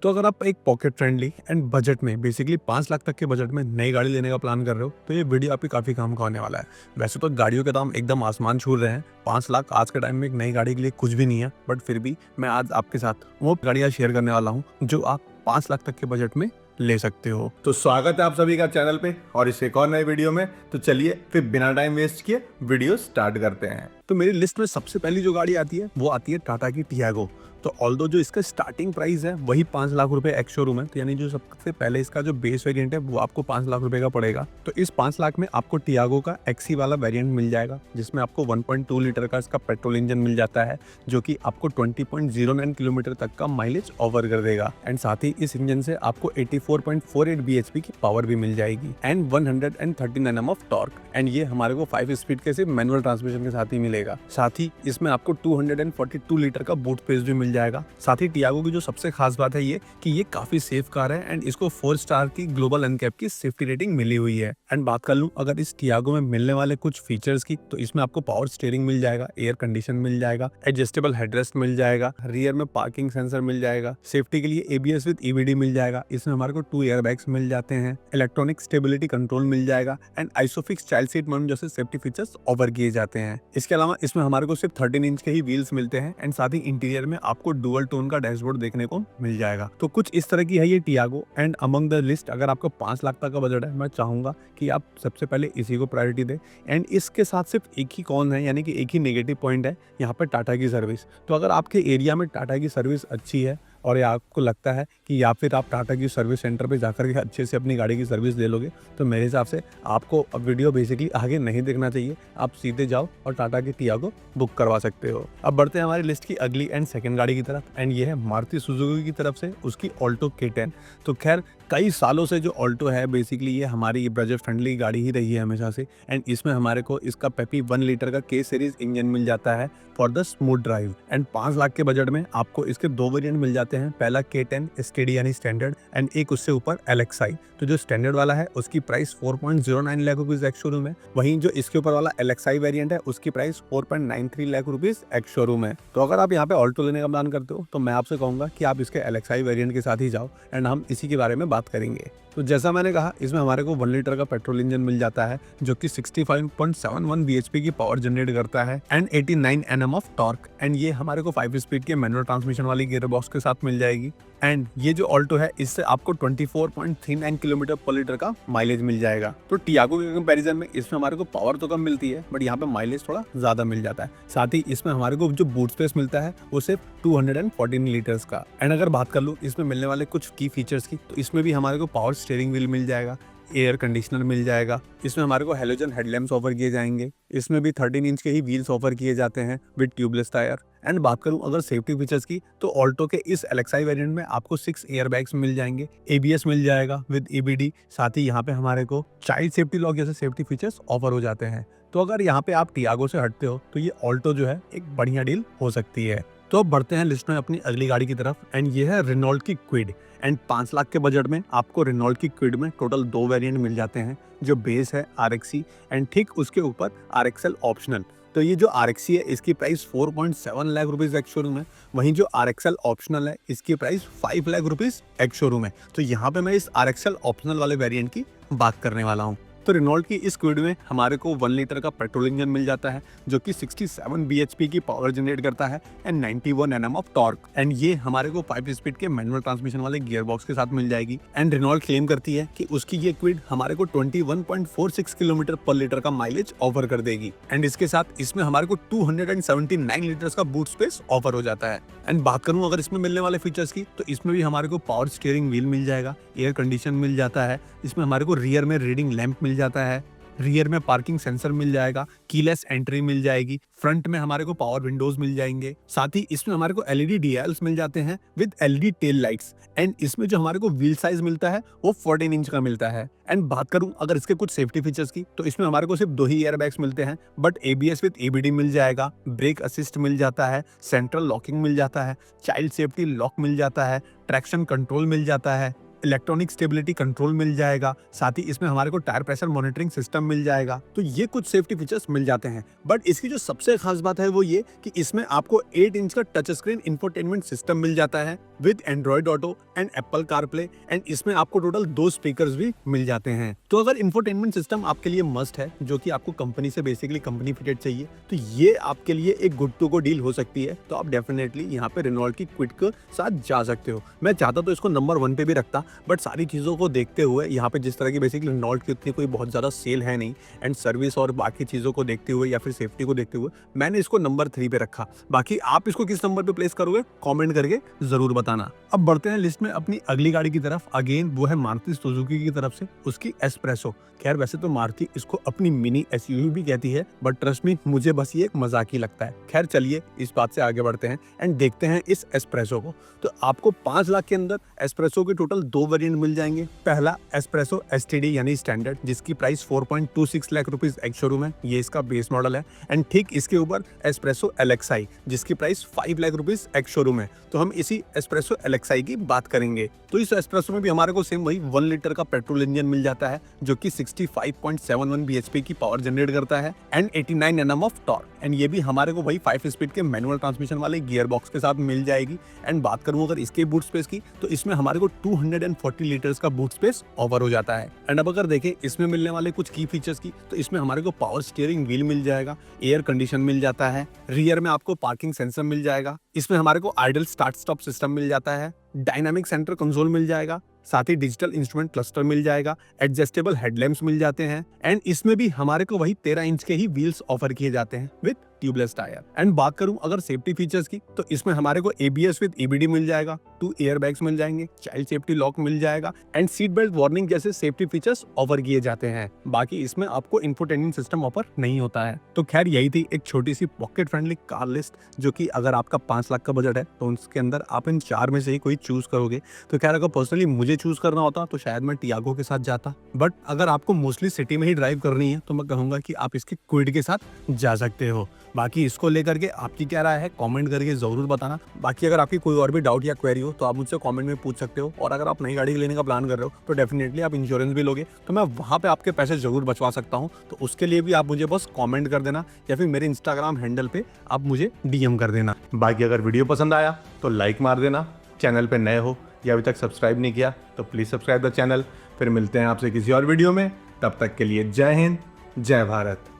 तो अगर आप एक पॉकेट फ्रेंडली एंड बजट में बेसिकली 5 लाख तक के बजट में नई गाड़ी लेने का प्लान कर रहे हो तो ये वीडियो आपकी काफ़ी काम का होने वाला है। वैसे तो गाड़ियों के दाम एकदम आसमान छू रहे हैं। 5 लाख आज के टाइम में एक नई गाड़ी के लिए कुछ भी नहीं है, बट फिर भी मैं आज आपके साथ वो गाड़ियाँ शेयर करने वाला हूँ जो आप 5 लाख तक के बजट में ले सकते हो। तो स्वागत है आप सभी का चैनल पे और इस एक और नए वीडियो में। तो चलिए फिर बिना टाइम वेस्ट किए वीडियो स्टार्ट करते हैं। तो मेरी लिस्ट में सबसे पहली जो गाड़ी आती है वो आती है टाटा की टियागो। तो ऑल्दो जो इसका स्टार्टिंग प्राइस है वही 5 लाख रुपए एक्स शोरूम है, तो यानी जो सबसे पहले इसका जो बेस वेरिएंट है वो आपको 5 लाख रुपए का पड़ेगा। तो इस 5 लाख में आपको टियागो का एक्सी वाला वेरिएंट मिल जाएगा जिसमें आपको 1.2 लीटर का इसका पेट्रोल इंजन मिल जाता है जो कि आपको 20.09 किलोमीटर तक का माइलेज ऑफर कर देगा। एंड साथ ही इस इंजन से आपको 84.48 bhp की पावर भी मिल जाएगी and 113 Nm of torque. And ये हमारे को 5 स्पीड के सिर्फ मैनुअल ट्रांसमिशन के साथ ही मिलेगा। साथ ही इसमें आपको 242 लीटर का बूट स्पेस भी मिल जाएगा। साथ ही टियागो की जो सबसे खास बात है ये कि ये काफी सेफ कार है एंड इसको 4 स्टार की ग्लोबल एनकैप की सेफ्टी रेटिंग मिली हुई है। एंड बात कर लूं अगर इस टियागो में मिलने वाले कुछ फीचर्स की, तो इसमें आपको पावर स्टीयरिंग मिल जाएगा, एयर कंडीशन मिल जाएगा, एडजस्टेबल हेडरेस्ट मिल जाएगा, रियर में पार्किंग सेंसर मिल जाएगा, सेफ्टी के लिए ABS विद EBD मिल जाएगा, इसमें हमारे को 2 एयरबैग्स मिल जाते हैं, इलेक्ट्रॉनिक स्टेबिलिटी कंट्रोल मिल जाएगा and isofix child seat mount जैसे सेफ्टी फीचर्स ऑफर किए जाते हैं। इसके अलावा इसमें हमारे को सिर्फ 13 इंच के ही व्हील्स मिलते हैं एंड साथ ही इंटीरियर में आपको डुअल टोन का डैशबोर्ड देखने को मिल जाएगा। तो कुछ इस तरह की है ये Tiago. And among the list अगर आपका 5 लाख तक का बजट है, मैं चाहूंगा कि आप सबसे पहले इसी को प्रायोरिटी दें। एंड इसके साथ सिर्फ एक ही कौन है, यानी कि एक ही नेगेटिव पॉइंट है यहाँ पर टाटा की सर्विस। तो अगर आपके एरिया में टाटा की सर्विस अच्छी है और या आपको लगता है कि या फिर आप टाटा की सर्विस सेंटर पे जाकर के अच्छे से अपनी गाड़ी की सर्विस ले लोगे, तो मेरे हिसाब से आपको अब वीडियो बेसिकली आगे नहीं देखना चाहिए। आप सीधे जाओ और टाटा की टियागो बुक करवा सकते हो। अब बढ़ते हैं हमारी लिस्ट की अगली एंड सेकंड गाड़ी की तरफ एंड ये है मारुति सुजुकी की तरफ से उसकी ऑल्टो K10। तो खैर कई सालों से जो ऑल्टो है बेसिकली ये हमारी बजट फ्रेंडली गाड़ी ही रही है हमेशा से। एंड इसमें हमारे को इसका पेपी 1 लीटर का K सीरीज इंजन मिल जाता है for the smooth drive. And 5 lakh के बजट में आपको इसके 2 वेरिएंट मिल जाते हैं, पहला K10 STD यानी स्टैंडर्ड एंड एक उससे ऊपर LXI। तो जो स्टैंडर्ड वाला है उसकी price 4.09 lakh rupees ex showroom है, वहीं जो इसके ऊपर वाला LXI वेरिएंट है उसकी price 4.93 lakh rupees ex showroom है। तो अगर आप यहाँ पे ऑल्टो लेने का प्लान करते हो तो मैं आपसे कहूंगा कि आप इसके LXI वेरिएंट के साथ ही जाओ एंड हम इसी के बारे में बात करेंगे। तो जैसा मैंने कहा इसमें हमारे को 1 लीटर का पेट्रोल इंजन मिल जाता है जो कि 65.71 bhp की पावर जनरेट करता है and 89 Nm of torque. And ये हमारे को 5 स्पीड के मैनुअल ट्रांसमिशन वाली गियर बॉक्स के साथ मिल जाएगी। एंड ये जो ऑल्टो है इससे आपको 24.39 किलोमीटर पर लीटर का माइलेज मिल जाएगा। तो टियागो के कंपैरिजन में इसमें हमारे को पावर तो कम मिलती है, बट यहाँ पे माइलेज थोड़ा ज्यादा मिल जाता है। साथ ही इसमें हमारे को जो बूट स्पेस मिलता है वो सिर्फ 214 लीटर्स का। एंड अगर बात कर लूँ इसमें मिलने वाले कुछ की फीचर्स की, तो इसमें भी हमारे को पावर स्टीयरिंग व्हील मिल जाएगा, एयर कंडीशनर मिल जाएगा, इसमें हमारे को हेलोजन हेडलैम्प्स ऑफर किए जाएंगे, इसमें भी 13 इंच के ही व्हील्स ऑफर किए जाते हैं विद ट्यूबलेस टायर। एंड बात करूं अगर सेफ्टी फीचर्स की, तो ऑल्टो के इस LXI वेरिएंट में आपको 6 एयरबैग्स मिल जाएंगे, ABS मिल जाएगा विद EBD। साथ ही यहाँ पे हमारे को चाइल्ड सेफ्टी लॉक जैसे सेफ्टी फीचर्स ऑफर हो जाते हैं। तो अगर यहाँ पे आप टियागो से हटते हो तो ये ऑल्टो जो है एक बढ़िया डील हो सकती है। तो अब बढ़ते हैं लिस्ट में अपनी अगली गाड़ी की तरफ एंड ये है रेनॉल्ट की क्विड। एंड 5 लाख के बजट में आपको रेनॉल्ट की क्विड में टोटल 2 वेरिएंट मिल जाते हैं। जो बेस है RXE एंड ठीक उसके ऊपर RXL ऑप्शनल। तो ये जो RXE है इसकी price 4.7 lakh rupees ex showroom है, वहीं जो RXL ऑप्शनल है इसकी price 5 lakh rupees ex showroom है। तो यहाँ पे मैं इस RXL ऑप्शनल वाले वेरिएंट की बात करने वाला हूँ। तो रेनॉल्ट की इस क्विड में हमारे को 1 लीटर का पेट्रोल इंजन मिल जाता है जो कि 67 bhp की पावर जनरेट करता है and 91 Nm of torque. And ये हमारे को 5 स्पीड के मैनुअल ट्रांसमिशन वाले गियर बॉक्स के साथ मिल जाएगी। एंड रेनॉल्ट क्लेम करती है कि उसकी ये क्विड हमारे को 21.46 किलोमीटर पर लीटर का माइलेज ऑफर कर देगी। एंड इसके साथ इसमें हमारे को 279 लीटर्स का बूट स्पेस ऑफर हो जाता है। एंड बात करूं अगर इसमें मिलने वाले फीचर्स की, तो इसमें भी हमारे को पावर स्टीयरिंग व्हील मिल जाएगा, एयर कंडीशन मिल जाता है, इसमें हमारे को रियर में रीडिंग लैंप मिल जाता है, रियर में पार्किंग सेंसर मिल जाएगा, कीलेस एंट्री मिल जाएगी, फ्रंट में हमारे को पावर विंडोज मिल जाएंगे। साथ ही इसमें हमारे को LED DRLs मिल जाते हैं with LED tail lights. And इसमें जो हमारे को व्हील साइज मिलता है वो 14 इंच का मिलता है। एंड बात करूं अगर इसके कुछ सेफ्टी फीचर्स की, तो इसमें हमारे को सिर्फ 2 ही एयरबैग्स मिलते हैं, बट ABS विद EBD मिल जाएगा, ब्रेक असिस्ट मिल जाता है, सेंट्रल लॉकिंग मिल जाता है, चाइल्ड सेफ्टी लॉक मिल जाता है, ट्रैक्शन कंट्रोल मिल जाता है, इलेक्ट्रॉनिक स्टेबिलिटी कंट्रोल मिल जाएगा, साथ ही इसमें हमारे को टायर प्रेशर मॉनिटरिंग सिस्टम मिल जाएगा। तो ये कुछ सेफ्टी फीचर्स मिल जाते हैं। बट इसकी जो सबसे खास बात है वो ये कि इसमें आपको 8 इंच का टच स्क्रीन इंफोटेनमेंट सिस्टम मिल जाता है with Android auto and Apple CarPlay, and इसमें आपको टोटल 2 स्पीकर्स भी मिल जाते हैं। तो अगर इंफोटेनमेंट सिस्टम आपके लिए मस्ट है, जो कि आपको कंपनी से बेसिकली कंपनी फिटेड चाहिए, तो ये आपके लिए एक गुड टू गो डील हो सकती है। तो आप डेफिनेटली यहाँ पे रेनॉल्ट की क्विड के साथ जा सकते हो। मैं चाहता तो इसको नंबर 1 पे भी रखता, बट सारी चीज़ों को देखते हुए यहाँ पे जिस तरह की बेसिकली रेनॉल्ट की उतनी कोई बहुत ज़्यादा सेल है नहीं, एंड सर्विस और बाकी चीज़ों को देखते हुए या फिर सेफ्टी को देखते हुए मैंने इसको नंबर 3 पे रखा। बाकी आप इसको किस नंबर पे प्लेस करोगे कमेंट करके जरूर बताना। अब बढ़ते हैं लिस्ट में अपनी अगली गाड़ी की तरफ। अगेन वो है मारुति सुजुकी की तरफ से उसकी एस्प्रेसो। खैर वैसे तो मारुति इसको अपनी मिनी एसयूवी भी कहती है, बट ट्रस्ट मी मुझे बस ये एक मजाक ही लगता है। खैर चलिए इस बात से आगे बढ़ते हैं एंड देखते हैं इस एस्प्रेसो को। तो आपको 5 लाख के अंदर एस्प्रेसो के टोटल 2 वेरिएंट मिल जाएंगे। पहला एस्प्रेसो एसटीडी यानी स्टैंडर्ड, जिसकी price 4.26 lakh rupees ex showroom है, ये इसका बेस मॉडल है। एंड ठीक इसके ऊपर एस्प्रेसो एलेक्साई, जिसकी price 5 lakh rupees ex showroom है। तो हम इसी एस्प्रेसो एलेक्साई की बात करेंगे। तो इस एस्प्रेसो में भी हमारे को सेम वही 1 लीटर का पेट्रोल इंजन मिल जाता है, जो कि 65.71 bhp की पावर जनरेट करता है and 89 Nm of torque. And ये भी हमारे को वही 5 स्पीड के मैनुअल ट्रांसमिशन वाले गियर बॉक्स के साथ मिल जाएगी। एंड बात करूं अगर इसके बूट स्पेस की, तो इसमें हमारे को 240 लीटर्स का बूट स्पेस ऑफर हो जाता है। एंड अब अगर देखें इसमें मिलने वाले कुछ की फीचर्स की, तो इसमें हमारे को पावर स्टीयरिंग व्हील मिल जाएगा, एयर कंडीशन मिल जाता है, रियर में आपको पार्किंग सेंसर मिल जाएगा, इसमें हमारे को आइडल स्टार्ट स्टॉप सिस्टम मिल जाता है, डायनामिक सेंटर कंसोल मिल जाएगा, साथ ही डिजिटल इंस्ट्रूमेंट क्लस्टर मिल जाएगा, एडजस्टेबल हेडलैम्प्स मिल जाते हैं, एंड इसमें भी हमारे को वही 13 इंच के ही व्हील्स ऑफर किए जाते हैं विद ट्यूबलेस टायर। एंड बात करूं अगर सेफ्टी फीचर्स की, तो इसमें हमारे को ABS विद EBD मिल जाएगा, 2 एयरबैग्स मिल जाएंगे, चाइल्ड सेफ्टी लॉक मिल जाएगा, एंड सीट बेल्ट वार्निंग जैसे सेफ्टी फीचर्स ऑफर किए जाते हैं। बाकी इसमें आपको इंफोटेनमेंट सिस्टम ऑफर नहीं होता है। तो खैर यही थी एक छोटी सी पॉकेट फ्रेंडली कार लिस्ट, जो कि अगर आपका 5 लाख का बजट है तो उसके अंदर आप इन 4 में से ही कोई चूज करोगे। तो खैर अगर पर्सनली मुझे चूज करना होता तो शायद मैं टियागो के साथ जाता, बट अगर आपको मोस्टली सिटी में ही ड्राइव करनी है तो मैं कहूंगा कि आप इसके क्विड के साथ जा सकते हो। बाकी इसको लेकर के आपकी क्या राय है कमेंट करके जरूर बताना। बाकी अगर आपकी कोई और भी डाउट या क्वेरी हो तो आप मुझसे कमेंट में पूछ सकते हो, और अगर आप नई गाड़ी लेने का प्लान कर रहे हो तो डेफिनेटली आप इंश्योरेंस भी लोगे, तो मैं वहाँ पे आपके पैसे जरूर बचवा सकता हूँ। तो उसके लिए भी आप मुझे बस कमेंट कर देना, या फिर मेरे इंस्टाग्राम हैंडल पे आप मुझे DM कर देना। बाकी अगर वीडियो पसंद आया तो लाइक मार देना, चैनल पे नए हो या अभी तक सब्सक्राइब नहीं किया तो प्लीज़ सब्सक्राइब द चैनल। फिर मिलते हैं आपसे किसी और वीडियो में, तब तक के लिए जय हिंद, जय भारत।